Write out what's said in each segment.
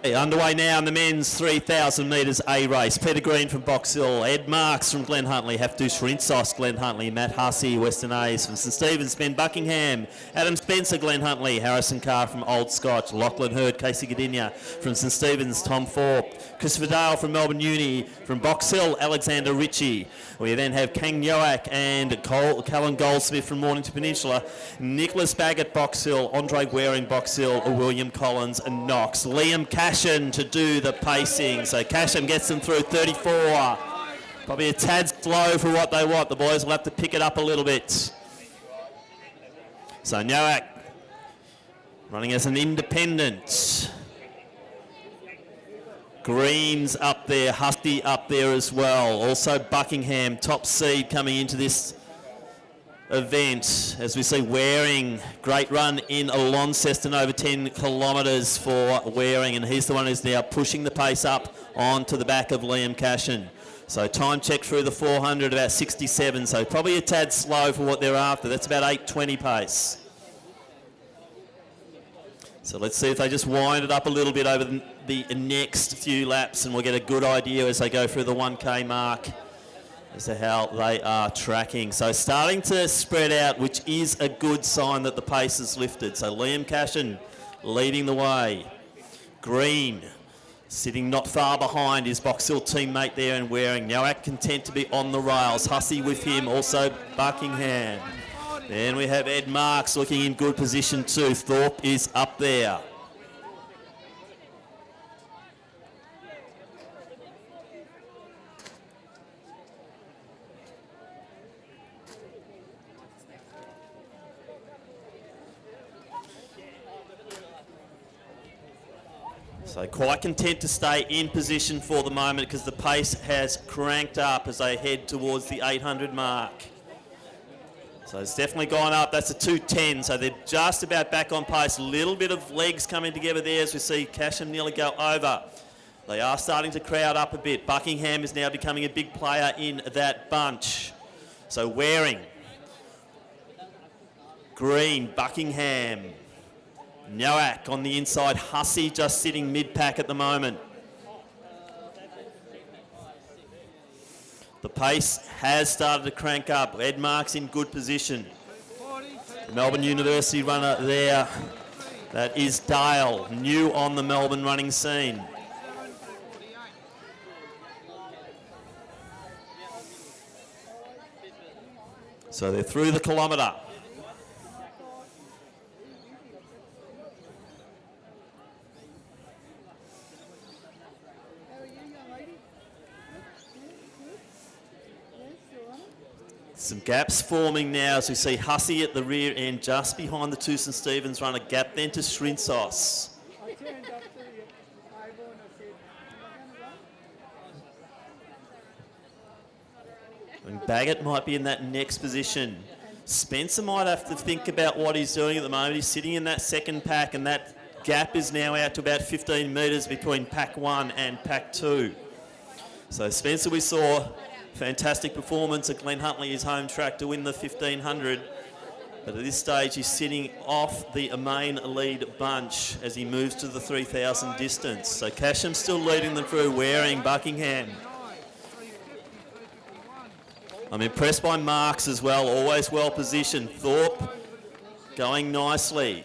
Underway now in the men's 3,000 metres A race. Peter Green from Box Hill, Ed Marks from Glen Huntly, Hafdush Rinsos, Glen Huntly, Matt Hussey, Western A's from St Stephen's, Ben Buckingham, Adam Spencer, Glen Huntly, Harrison Carr from Old Scotch, Lachlan Hurd, Casey Gadinia from St Stephen's, Tom Thorpe, Christopher Dale from Melbourne Uni, from Box Hill, Alexander Ritchie. We then have Kang Yoak and Callan Goldsmith from Mornington Peninsula, Nicholas Baggett, Box Hill, Andre Waring, Box Hill, William Collins and Knox. Liam Cashin to do the pacing. So Cashin gets them through 34. Probably a tad slow for what they want. The boys will have to pick it up a little bit. So Nowak running as an independent. Green's up there, Husty up there as well. Also Buckingham, top seed coming into this event. As we see Waring, great run in Launceston, over 10 kilometres for Waring, and he's the one who's now pushing the pace up onto the back of Liam Cashin. So time check through the 400, about 67, so probably a tad slow for what they're after. That's about 8:20 pace. So let's see if they just wind it up a little bit over the next few laps, and we'll get a good idea as they go through the 1K mark as to how they are tracking. So starting to spread out, which is a good sign that the pace is lifted. So Liam Cashin leading the way. Green sitting not far behind his Box Hill teammate there and Waring. Nowak content to be on the rails. Hussey with him, also Buckingham. Then we have Ed Marks looking in good position too. Thorpe is up there. So quite content to stay in position for the moment because the pace has cranked up as they head towards the 800 mark. So it's definitely gone up. That's a 2:10, so they're just about back on pace. A little bit of legs coming together there as we see Cashin nearly go over. They are starting to crowd up a bit. Buckingham is now becoming a big player in that bunch. So Waring, Green, Buckingham, Nowak on the inside, Hussey just sitting mid-pack at the moment. The pace has started to crank up. Ed Marks in good position. The Melbourne University runner there, that is Dale, new on the Melbourne running scene. So they're through the kilometre. Some gaps forming now as we see Hussey at the rear end, just behind the two St Stephen's runner. Gap then to Shrinsos. And Baggett might be in that next position. Spencer might have to think about what he's doing at the moment. He's sitting in that second pack, and that gap is now out to about 15 metres between pack 1 and pack 2. So Spencer, we saw fantastic performance at Glen Huntly, his home track, to win the 1500. But at this stage, he's sitting off the main lead bunch as he moves to the 3,000 distance. So Cashin still leading them through, Waring, Buckingham. I'm impressed by Marks as well, always well positioned. Thorpe going nicely.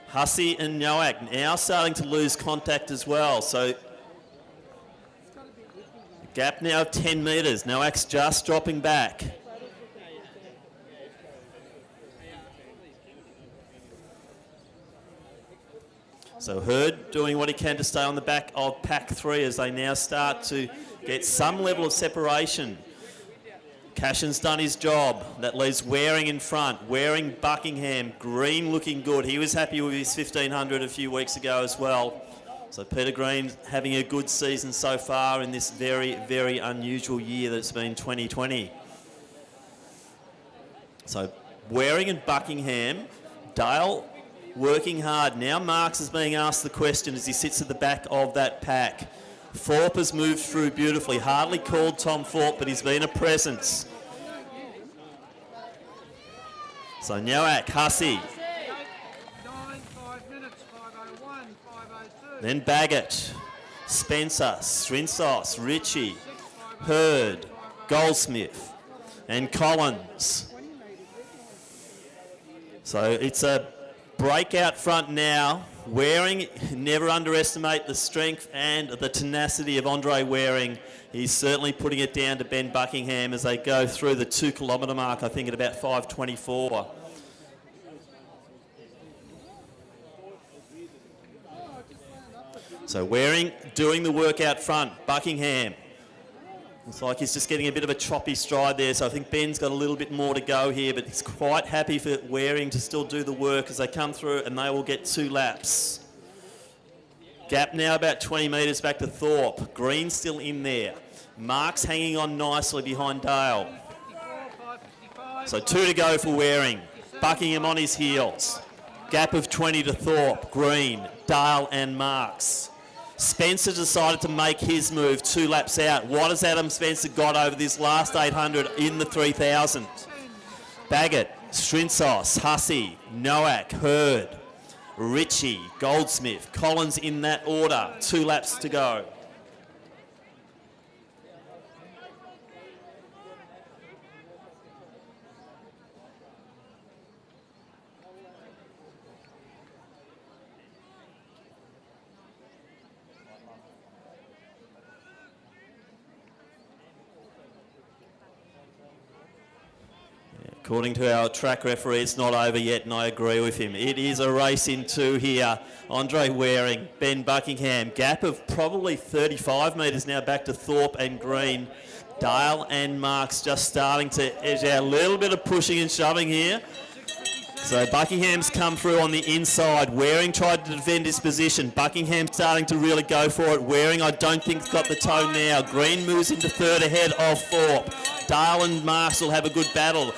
Hussey and Nowak now starting to lose contact as well. So gap now of 10 metres. Nowak's just dropping back. So Hurd doing what he can to stay on the back of pack 3 as they now start to get some level of separation. Cashin's done his job. That leaves Waring in front. Waring, Buckingham, Green looking good. He was happy with his 1500 a few weeks ago as well. So Peter Green having a good season so far in this very, very unusual year that's been 2020. So Waring and Buckingham, Dale working hard. Now Marks is being asked the question as he sits at the back of that pack. Thorpe has moved through beautifully. Hardly called Tom Thorpe, but he's been a presence. So Nowak, Hussey. Then Baggett, Spencer, Strinsos, Ritchie, Hurd, Goldsmith, and Collins. So it's a breakout front now. Waring, never underestimate the strength and the tenacity of Andre Waring. He's certainly putting it down to Ben Buckingham as they go through the 2 kilometre mark, I think at about 5:24. So Waring doing the work out front. Buckingham, looks like he's just getting a bit of a choppy stride there, so I think Ben's got a little bit more to go here, but he's quite happy for Waring to still do the work as they come through, and they will get 2 laps. Gap now about 20 metres back to Thorpe. Green still in there. Mark's hanging on nicely behind Dale. So 2 to go for Waring. Buckingham on his heels. Gap of 20 to Thorpe, Green, Dale and Marks. Spencer decided to make his move 2 laps out. What has Adam Spencer got over this last 800 in the 3000? Baggett, Strinsos, Hussey, Nowak, Hurd, Ritchie, Goldsmith, Collins in that order. 2 laps to go. According to our track referee, it's not over yet, and I agree with him. It is a race in 2 here. Andre Waring, Ben Buckingham. Gap of probably 35 metres now back to Thorpe and Green. Dale and Marks just starting to edge out. A little bit of pushing and shoving here. So Buckingham's come through on the inside. Waring tried to defend his position. Buckingham starting to really go for it. Waring, I don't think, got the toe now. Green moves into 3rd ahead of Thorpe. Dale and Marks will have a good battle.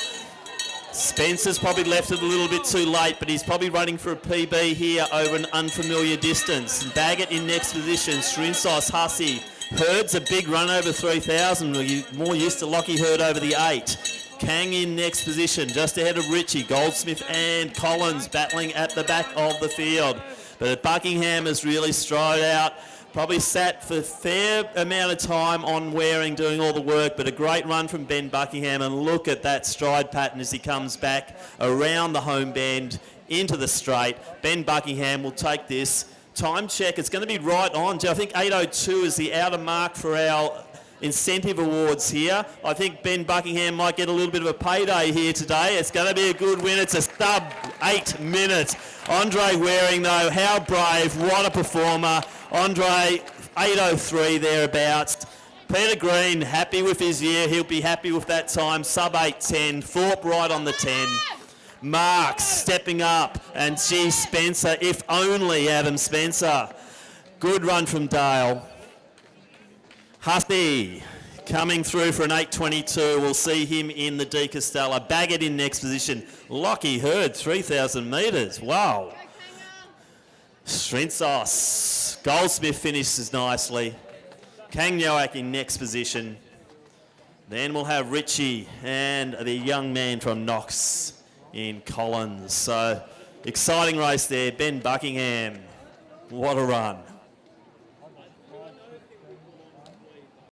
Spencer's probably left it a little bit too late, but he's probably running for a PB here over an unfamiliar distance. Baggett in next position, Strinsos, Hussey. Hurd's a big run over 3,000. We're more used to Lockie Hurd over the 8. Kang in next position, just ahead of Ritchie. Goldsmith and Collins battling at the back of the field. But Buckingham has really strode out. Probably sat for a fair amount of time on Waring doing all the work, but a great run from Ben Buckingham, and look at that stride pattern as he comes back around the home bend into the straight. Ben Buckingham will take this. Time check, it's going to be right on. I think 8:02 is the outer mark for our incentive awards here. I think Ben Buckingham might get a little bit of a payday here today. It's going to be a good win. It's a sub 8 minutes. Andre Waring, though, how brave, what a performer. Andre, 8:03 thereabouts. Peter Green, happy with his year. He'll be happy with that time. Sub 8:10. Thorpe right on the 10. Marks stepping up. And gee, Spencer, if only Adam Spencer. Good run from Dale. Hussey coming through for an 8:22. We'll see him in the De Castella. Baggett in next position. Lockie Hurd, 3,000 metres. Wow. Strinsos. Goldsmith finishes nicely. Kang Nowak in next position. Then we'll have Ritchie and the young man from Knox in Collins. So exciting race there. Ben Buckingham. What a run.